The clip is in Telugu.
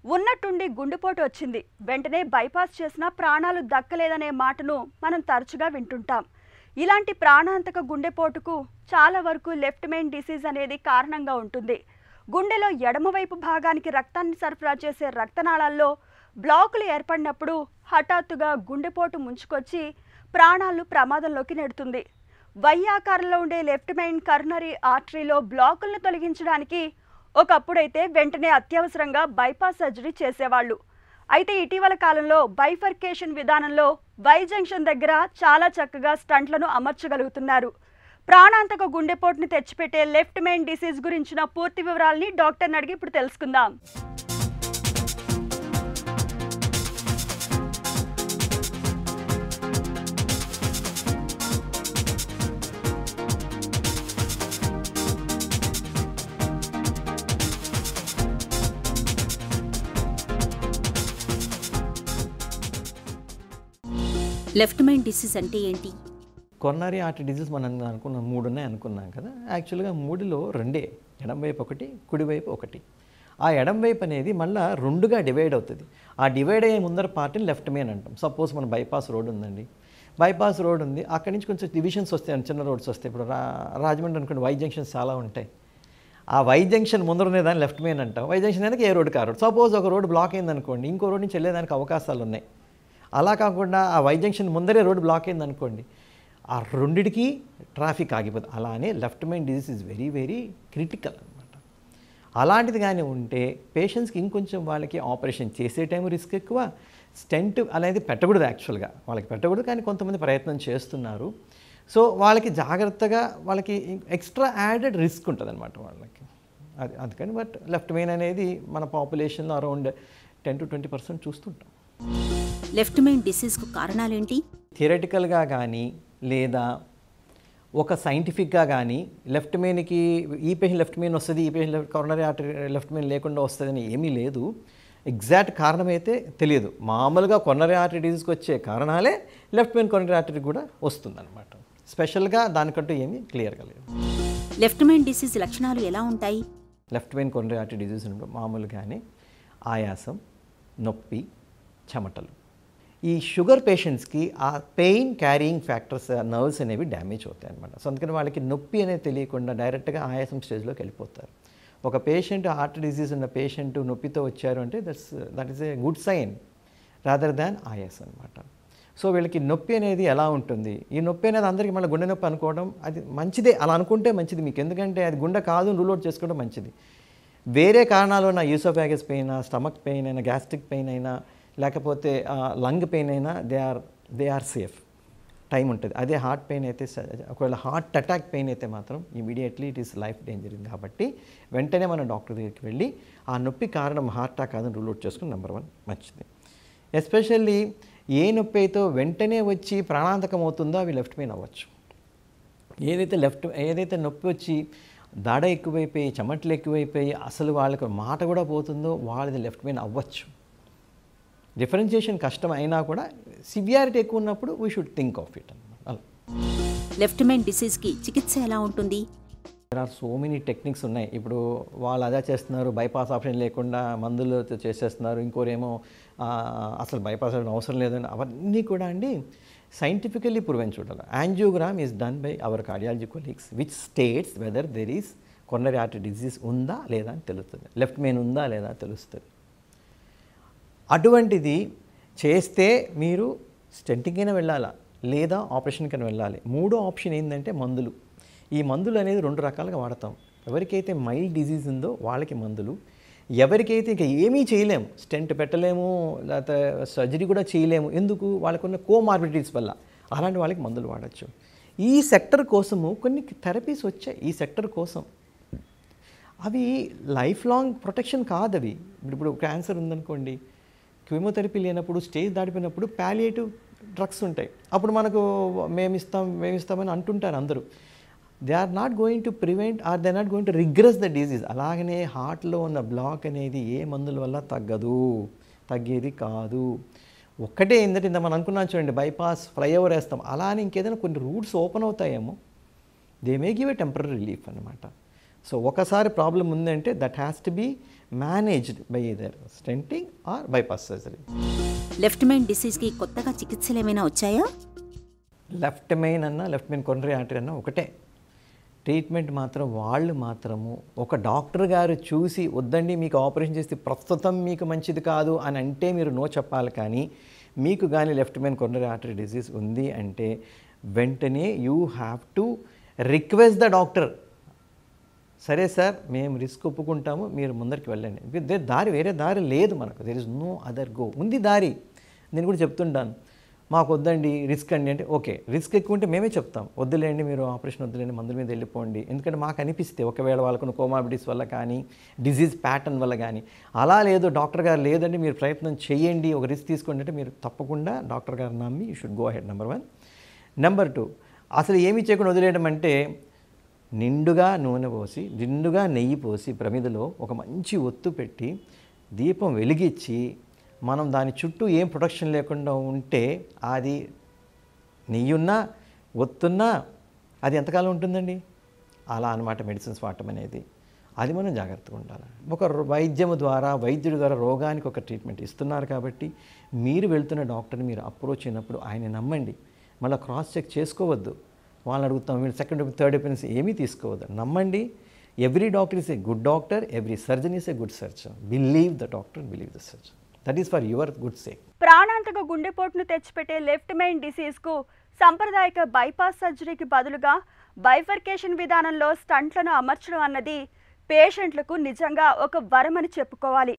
ఉన్నట్టుండి గుండెపోటు వచ్చింది, వెంటనే బైపాస్ చేసినా ప్రాణాలు దక్కలేదనే మాటను మనం తరచుగా వింటుంటాం. ఇలాంటి ప్రాణాంతక గుండెపోటుకు చాలా వరకు లెఫ్ట్ మెయిన్ డిసీజ్ అనేది కారణంగా ఉంటుంది. గుండెలో ఎడమవైపు భాగానికి రక్తాన్ని సరఫరా చేసే రక్తనాళాల్లో బ్లాకులు ఏర్పడినప్పుడు హఠాత్తుగా గుండెపోటు ముంచుకొచ్చి ప్రాణాలను ప్రమాదంలోకి నెడుతుంది. వై ఆకారంలో ఉండే లెఫ్ట్ మెయిన్ కరోనరీ ఆర్టరీలో బ్లాకులను తొలగించడానికి ఒకప్పుడైతే వెంటనే అత్యవసరంగా బైపాస్ సర్జరీ చేసేవాళ్ళు. అయితే ఇటీవల కాలంలో బైఫర్కేషన్ విధానంలో వై జంక్షన్ దగ్గర చాలా చక్కగా స్టంట్లను అమర్చగలుగుతున్నారు. ప్రాణాంతక గుండెపోటుని తెచ్చిపెట్టే లెఫ్ట్ మెయిన్ డిసీజ్ గురించిన పూర్తి వివరాలని డాక్టర్ని అడిగి ఇప్పుడు తెలుసుకుందాం. లెఫ్ట్ మెయిన్ డిసీజ్ అంటే ఏంటి? కొరోనరీ ఆర్టరీ డిసీజ్ మనం అనుకున్నాం 3 ఉన్నాయి అనుకున్నాం కదా. యాక్చువల్గా 3లో 2, ఎడంవైపు 1, కుడివైపు 1. ఆ ఎడంవైపు అనేది మళ్ళీ 2గా డివైడ్ అవుతుంది. ఆ డివైడ్ అయ్యే ముందర పార్టీని లెఫ్ట్ మెయిన్ అంటాం. సపోజ్ మన బైపాస్ రోడ్ ఉందండి, బైపాస్ రోడ్ ఉంది, అక్కడి నుంచి కొంచెం డివిజన్స్ వస్తాయి, చిన్న రోడ్స్ వస్తాయి. ఇప్పుడు రాజమండ్రి అనుకోండి, వై జంక్షన్స్ చాలా ఉంటాయి. ఆ వై జంక్షన్ ముందర ఉండేదాన్ని లెఫ్ట్ మెయిన్ అంటాం. వై జంక్షన్ అనేది ఏ రోడ్డు కా రోడ్. సపోజ్ ఒక రోడ్ బ్లాక్ అయిందనుకోండి, ఇంకో రోడ్ నుంచి వెళ్ళేదానికి అవకాశాలు ఉన్నాయి. అలా కాకుండా ఆ వై జంక్షన్ ముందరే రోడ్ బ్లాక్ అయింది అనుకోండి, ఆ రెండిటికి ట్రాఫిక్ ఆగిపోతుంది. అలానే left main disease is very very critical అనమాట. అలాంటిది కానీ ఉంటే పేషెంట్స్కి ఇంకొంచెం వాళ్ళకి ఆపరేషన్ చేసే టైం రిస్క్ ఎక్కువ. స్టెంట్ అనేది పెట్టకూడదు, యాక్చువల్గా వాళ్ళకి పెట్టకూడదు, కానీ కొంతమంది ప్రయత్నం చేస్తున్నారు. సో వాళ్ళకి జాగ్రత్తగా, వాళ్ళకి ఎక్స్ట్రా యాడెడ్ రిస్క్ ఉంటుంది అనమాట వాళ్ళకి. అందుకని బట్ లెఫ్ట్ మెయిన్ అనేది మన పాపులేషన్లో అరౌండ్ 10 to 20% చూస్తుంటాం. Left main డిసీజ్కు కారణాలేంటి? థియరటికల్గా కానీ లేదా ఒక సైంటిఫిక్గా కానీ లెఫ్ట్ మెయిన్కి ఈ పేషెంట్ లెఫ్ట్ మెయిన్ వస్తుంది, ఈ patient coronary artery left main లేకుండా వస్తుందని ఏమీ లేదు. ఎగ్జాక్ట్ కారణం అయితే తెలియదు. మామూలుగా కొరోనరీ ఆర్టరీ డిసీజ్కి వచ్చే కారణాలే లెఫ్ట్ మెయిన్ కొరోనరీ ఆర్టరీ కూడా వస్తుందన్నమాట. స్పెషల్గా దానికంటూ ఏమీ క్లియర్గా లేదు. లెఫ్ట్ మెయిన్ డిసీజ్ లక్షణాలు ఎలా ఉంటాయి? Left main coronary artery disease మామూలుగానే ఆయాసం, నొప్పి, చెమటలు. ఈ షుగర్ పేషెంట్స్కి ఆ పెయిన్ క్యారియింగ్ ఫ్యాక్టర్స్, నర్వ్స్ అనేవి డ్యామేజ్ అవుతాయి అనమాట. సో అందుకని వాళ్ళకి నొప్పి అనేది తెలియకుండా డైరెక్ట్గా ఆయాసం స్టేజ్లోకి వెళ్ళిపోతారు. ఒక పేషెంట్ హార్ట్ డిసీజ్ ఉన్న పేషెంట్ నొప్పితో వచ్చారు అంటే that is a good sign rather than ఆయాసం అనమాట. సో వీళ్ళకి నొప్పి అనేది ఎలా ఉంటుంది, ఈ నొప్పి అనేది అందరికీ మళ్ళీ గుండె నొప్పి అనుకోవడం అది మంచిదే, అలా అనుకుంటే మంచిది మీకు. ఎందుకంటే అది గుండె కాదు రూల్ అవుట్ చేసుకోవడం మంచిది. వేరే కారణాలు ఉన్న యూసోఫాగస్ పెయిన్, స్టమక్ పెయిన్ అయినా, గ్యాస్ట్రిక్ పెయిన్ అయినా, లేకపోతే లంగ్ పెయిన్ అయినా దే ఆర్ సేఫ్, టైం ఉంటుంది. అదే హార్ట్ పెయిన్ అయితే, ఒకవేళ హార్ట్ అటాక్ పెయిన్ అయితే మాత్రం ఇమీడియట్లీ ఇట్ ఈస్ లైఫ్ డేంజరింగ్. కాబట్టి వెంటనే మన డాక్టర్ దగ్గరికి వెళ్ళి ఆ నొప్పి కారణం హార్ట్ అటాక్ కాదని రూల్ అవుట్ చేసుకుని నెంబర్ 1 మంచిది. ఎస్పెషల్లీ ఏ నొప్పి అయితే వెంటనే వచ్చి ప్రాణాంతకం అవుతుందో అవి లెఫ్ట్ మెయిన్ అవ్వచ్చు. ఏదైతే నొప్పి వచ్చి దాడ ఎక్కువైపోయి, చెమటలు ఎక్కువైపోయి, అసలు వాళ్ళకి మాట కూడా పోతుందో వాళ్ళది లెఫ్ట్ మెయిన్ అవ్వచ్చు. డిఫరెన్షియేషన్ కష్టం అయినా కూడా సివియారిటీ ఎక్కువ ఉన్నప్పుడు we should think of it అనమాట. లెఫ్ట్ మెయిన్ డిసీజ్కి చికిత్స ఎలా ఉంటుంది? There are so many techniques ఉన్నాయి. ఇప్పుడు వాళ్ళు అదే చేస్తున్నారు, బైపాస్ ఆప్షన్ లేకుండా మందులు చేసేస్తున్నారు. ఇంకోరేమో అసలు బైపాస్ అవసరం లేదని, అవన్నీ కూడా అండి సైంటిఫికల్లీ ప్రూవెన్ చూడాలి. Angiogram is done by our cardiology colleagues which states whether there is coronary artery disease ఉందా లేదా అని తెలుస్తుంది, లెఫ్ట్ మెయిన్ ఉందా లేదా తెలుస్తుంది. అటువంటిది చేస్తే మీరు స్టెంటింగ్కైనా వెళ్ళాలా లేదా ఆపరేషన్కైనా వెళ్ళాలి. 3వ ఆప్షన్ ఏంటంటే మందులు. ఈ మందులు అనేది 2 రకాలుగా వాడతాం. ఎవరికైతే మైల్డ్ డిజీజ్ ఉందో వాళ్ళకి మందులు, ఎవరికైతే ఇంకా ఏమీ చేయలేము, స్టెంట్ పెట్టలేము, లేకపోతే సర్జరీ కూడా చేయలేము, ఎందుకు వాళ్ళకున్న కోమార్బిడిటీస్ వల్ల, అలాంటి వాళ్ళకి మందులు వాడచ్చు. ఈ సెక్టర్ కోసము కొన్ని థెరపీస్ వచ్చాయి. ఈ సెక్టర్ కోసం అవి లైఫ్ లాంగ్ ప్రొటెక్షన్ కాదు. అవి ఇప్పుడు క్యాన్సర్ ఉందనుకోండి, కీమోథెరపీ లేనప్పుడు, స్టేజ్ దాటిపోయినప్పుడు పాలియేటివ్ డ్రగ్స్ ఉంటాయి. అప్పుడు మనకు మేమిస్తామని అంటుంటారు అందరూ. They are not going to prevent or they not going to regress the disease. అలాగనే హార్ట్లో ఉన్న బ్లాక్ అనేది ఏ మందుల వల్ల తగ్గేది కాదు. ఒక్కటే ఏంటంటే ఇంత మనం అనుకున్నాం చూడండి, బైపాస్ ఫ్లైఓవర్ వేస్తాం, అలానే ఇంకేదైనా కొన్ని రూట్స్ ఓపెన్ అవుతాయేమో, they may give a temporary relief అనమాట. సో ఒకసారి ప్రాబ్లం ఉందంటే that has to be managed by either stenting or bypass surgery. Left main డిసీజ్కి కొత్తగా చికిత్సలు ఏమైనా వచ్చాయా? లెఫ్ట్ మెయిన్ అన్నా లెఫ్ట్ మెయిన్ కొరనరీ ఆర్టరీ అన్నా ఒకటే. ట్రీట్మెంట్ మాత్రం వాళ్ళు మాత్రము ఒక డాక్టర్ గారు చూసి వద్దండి మీకు ఆపరేషన్ చేస్తే ప్రస్తుతం మీకు మంచిది కాదు అని అంటే మీరు నో చెప్పాలి. కానీ మీకు కానీ left main coronary artery disease ఉంది అంటే వెంటనే you have to request the doctor, సరే సార్ మేము రిస్క్ ఒప్పుకుంటాము, మీరు ముందరికి వెళ్ళండి. వేరే దారి లేదు మనకు. There is no other go. ఉంది దారి. నేను కూడా చెప్తుంటాను, మాకు వద్దండి రిస్క్ అండి అంటే ఓకే, రిస్క్ ఎక్కువ ఉంటే మేమే చెప్తాం వద్దులేండి, మీరు ఆపరేషన్ వద్దులేండి, మందుల మీద వెళ్ళిపోండి. ఎందుకంటే మాకు అనిపిస్తే ఒకవేళ వాళ్ళకున్న కోమాబిడిటీస్ వల్ల కానీ డిజీజ్ ప్యాటర్న్ వల్ల కానీ, అలా లేదు డాక్టర్ గారు లేదండి మీరు ప్రయత్నం చేయండి, ఒక రిస్క్ తీసుకోండి అంటే మీరు తప్పకుండా డాక్టర్ గారు నమ్మి you should go ahead. Number 1. Number 2, అసలు ఏమీ చేయకుండా వదిలేయడం అంటే నిండుగా నూనె పోసి నిండుగా నెయ్యి పోసి ప్రమిదలో ఒక మంచి ఒత్తు పెట్టి దీపం వెలిగించి మనం దాని చుట్టూ ఏం ప్రొటెక్షన్ లేకుండా ఉంటే అది నెయ్యున్నా ఒత్తున్నా అది ఎంతకాలం ఉంటుందండి? అలా అన్నమాట మెడిసిన్స్ వాడటం అనేది. అది మనం జాగ్రత్తగా ఉండాలి. ఒక వైద్యుడి ద్వారా రోగానికి ఒక ట్రీట్మెంట్ ఇస్తున్నారు కాబట్టి మీరు వెళ్తున్న డాక్టర్ని మీరు అప్రోచ్ అయినప్పుడు ఆయన నమ్మండి. మళ్ళీ క్రాస్ చెక్ చేసుకోవద్దు. వాళ్ళని అడుగుతాం వీళ్ళు సెకండ్ థర్డ్ ఒపీనియన్స్ ఏమీ తీసుకోవద్దు. నమ్మండి. Every doctor is a good doctor, every surgeon is a good surgeon. Believe the doctor, believe the surgeon. That is for your good sake. ప్రాణాంతక గుండెపోటును తెచ్చిపెట్టే లెఫ్ట్ మెయిన్ డిసీజ్కు సాంప్రదాయిక బైపాస్ సర్జరీకి బదులుగా బైఫర్కేషన్ విధానంలో స్టంట్లను అమర్చడం అన్నది పేషెంట్లకు నిజంగా ఒక వరమని చెప్పుకోవాలి.